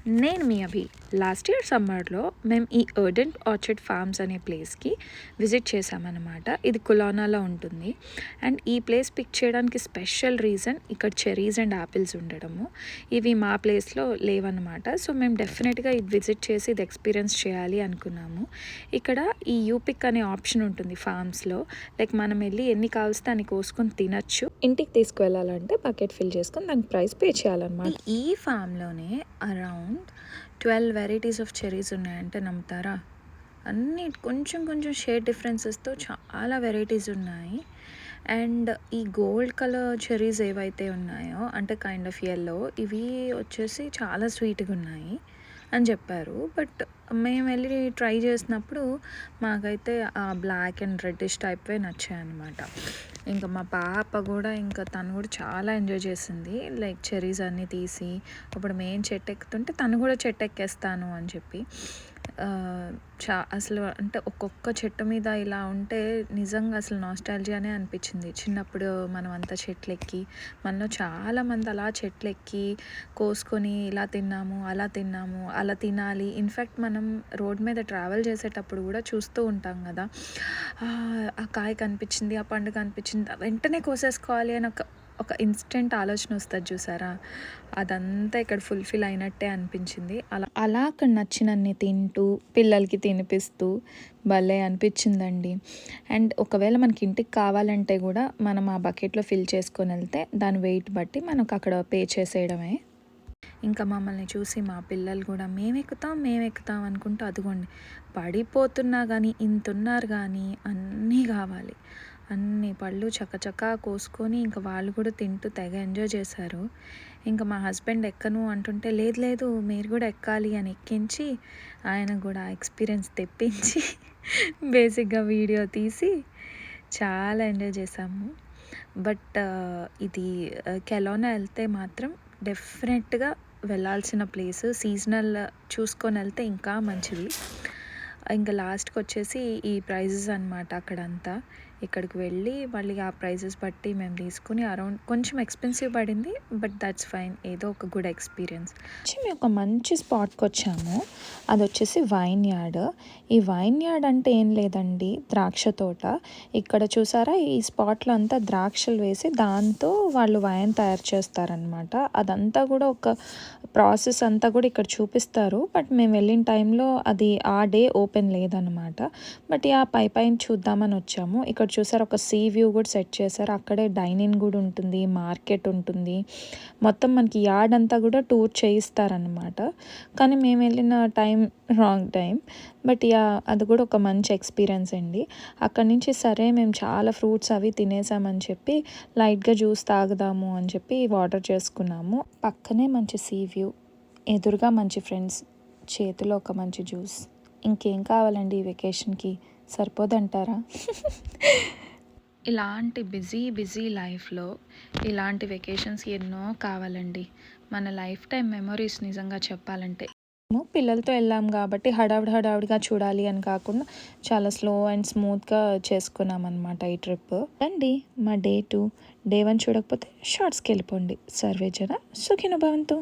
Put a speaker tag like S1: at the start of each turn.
S1: నేను మీ అభి. Last year సమ్మర్లో మేము ఈ ఎర్డెంట్ ఆర్చర్డ్ ఫార్మ్స్ అనే ప్లేస్కి విజిట్ చేసామన్నమాట. ఇది కులానాలో ఉంటుంది. అండ్ ఈ ప్లేస్ పిక్ చేయడానికి స్పెషల్ రీజన్ ఇక్కడ చెరీస్ అండ్ యాపిల్స్ ఉండడము. ఇవి మా ప్లేస్లో లేవన్నమాట. సో మేము డెఫినెట్గా ఇది విజిట్ చేసి ఇది ఎక్స్పీరియన్స్ చేయాలి అనుకున్నాము. ఇక్కడ ఈ యూపిక్ అనే ఆప్షన్ ఉంటుంది ఫార్మ్స్లో. లైక్ మనం వెళ్ళి ఎన్ని కావాల్సి అన్ని కోసుకొని తినచ్చు. ఇంటికి తీసుకువెళ్ళాలంటే బకెట్ ఫిల్ చేసుకొని దానికి ప్రైస్ పే చేయాలన్నమాట. ఈ ఫామ్లోనే అరౌండ్ 12 వెరైటీస్ ఆఫ్ చెరీస్ ఉన్నాయంటే నమ్ముతారా? అన్నీ కొంచెం కొంచెం షేడ్ డిఫరెన్సెస్తో చాలా వెరైటీస్ ఉన్నాయి. అండ్ ఈ గోల్డ్ కలర్ చెరీస్ ఏవైతే ఉన్నాయో అంటే కైండ్ ఆఫ్ యెల్లో, ఇవి వచ్చేసి చాలా స్వీట్గా ఉన్నాయి అని చెప్పారు. బట్ మేము వెళ్ళి ట్రై చేసినప్పుడు మాకైతే ఆ బ్లాక్ అండ్ రెడ్డిష్ టైప్వే నచ్చాయి అన్నమాట. ఇంకా మా పాప కూడా తను కూడా చాలా ఎంజాయ్ చేసింది. లైక్ చెరీస్ అన్నీ తీసి ఇప్పుడు మేము చెట్టు ఎక్కుతుంటే తను కూడా చెట్టు ఎక్కేస్తాను అని చెప్పి అసలు అంటే ఒక్కొక్క చెట్టు మీద ఇలా ఉంటే నిజంగా అసలు నాస్టాల్జియానే అనిపించింది. చిన్నప్పుడు మనం అంతా చెట్లు ఎక్కి మనలో చాలామంది అలా చెట్లు ఎక్కి కోసుకొని ఇలా తిన్నాము, అలా తిన్నాము, అలా తినాలి. ఇన్ఫ్యాక్ట్ మనం రోడ్ మీద ట్రావెల్ చేసేటప్పుడు కూడా చూస్తూ ఉంటాం కదా, ఆ కాయ కనిపించింది, ఆ పండు కనిపించింది, వెంటనే కోసేసుకోవాలి అని ఒక ఇన్స్టెంట్ ఆలోచన వస్తుంది చూసారా, అదంతా ఇక్కడ ఫుల్ఫిల్ అయినట్టే అనిపించింది. అలా అక్కడ నచ్చినన్ని తింటూ పిల్లలకి తినిపిస్తూ భలే అనిపించిందండి. అండ్ ఒకవేళ మనకి ఇంటికి కావాలంటే కూడా మనం ఆ బకెట్లో ఫిల్ చేసుకొని వెళ్తే దాని వెయిట్ బట్టి మనకు అక్కడ పే చేసేయడమే. ఇంకా మమ్మల్ని చూసి మా పిల్లలు కూడా మేము ఎక్కుతాం అనుకుంటూ అదిగోండి పడిపోతున్నా కానీ ఇంతున్నారు కానీ అన్నీ కావాలి. అన్ని పళ్ళు చకచకా కోసుకొని ఇంకా వాళ్ళు కూడా తింటూ తెగ ఎంజాయ్ చేశారు. ఇంకా మా హస్బెండ్ ఎక్కను అంటుంటే లేదు లేదు మీరు కూడా ఎక్కాలి అని ఎక్కించి ఆయన కూడా ఎక్స్పీరియన్స్ తెప్పించి బేసిక్గా వీడియో తీసి చాలా ఎంజాయ్ చేసాము. బట్ ఇది కెలోనా వెళ్తే మాత్రం డెఫినెట్గా వెళ్ళాల్సిన ప్లేస్. సీజనల్ చూసుకొని వెళ్తే ఇంకా మంచిది. ఇంకా లాస్ట్కి వచ్చేసి ఈ ప్రైజెస్ అనమాట. అక్కడంతా ఇక్కడికి వెళ్ళి మళ్ళీ ఆ ప్రైజెస్ బట్టి మేము తీసుకుని అరౌండ్ కొంచెం ఎక్స్పెన్సివ్ పడింది, బట్ దట్స్ ఫైన్, ఏదో ఒక గుడ్ ఎక్స్పీరియన్స్. మేము ఒక మంచి స్పాట్కి వచ్చాము. అది వచ్చేసి వైన్ యార్డ్. ఈ వైన్ యార్డ్ అంటే ఏం లేదండి, ద్రాక్ష తోట. ఇక్కడ చూసారా ఈ స్పాట్లో అంతా ద్రాక్షలు వేసి దాంతో వాళ్ళు వైన్ తయారు చేస్తారనమాట. అదంతా కూడా ఒక ప్రాసెస్ అంతా కూడా ఇక్కడ చూపిస్తారు. బట్ మేము వెళ్ళిన టైంలో అది ఆ డే ఓపెన్ లేదనమాట. బట్ పైన చూద్దామని వచ్చాము. ఇక్కడ చూసారు ఒక సీ వ్యూ కూడా సెట్ చేశారు. అక్కడే డైనింగ్ కూడా ఉంటుంది, మార్కెట్ ఉంటుంది. మొత్తం మనకి యార్డ్ అంతా కూడా టూర్ చేయిస్తారనమాట. కానీ మేము వెళ్ళిన టైం రాంగ్ టైం. బట్ అది కూడా ఒక మంచి ఎక్స్పీరియన్స్ అండి. అక్కడి నుంచి సరే మేము చాలా ఫ్రూట్స్ అవి తినేసామని చెప్పి లైట్గా జ్యూస్ తాగుదాము అని చెప్పి వాటర్ చేసుకున్నాము. పక్కనే మంచి సీ వ్యూ, ఎదురుగా మంచి ఫ్రెండ్స్, చేతిలో ఒక మంచి జ్యూస్. ఇంకేం కావాలండి ఈ వెకేషన్కి, సరిపోదంటారా? ఇలాంటి బిజీ లైఫ్లో ఇలాంటి వెకేషన్స్ ఎన్నో కావాలండి. మన లైఫ్ టైం మెమొరీస్ నిజంగా చెప్పాలంటే. పిల్లలతో వెళ్ళాం కాబట్టి హడావిడిగా చూడాలి అని కాకుండా చాలా స్లో అండ్ స్మూత్గా చేసుకున్నాం అనమాట ఈ ట్రిప్. అండి మా డే 2, డే 1 చూడకపోతే షార్ట్స్కి వెళ్ళిపోండి. సర్వే జన సుఖినో భవంతు.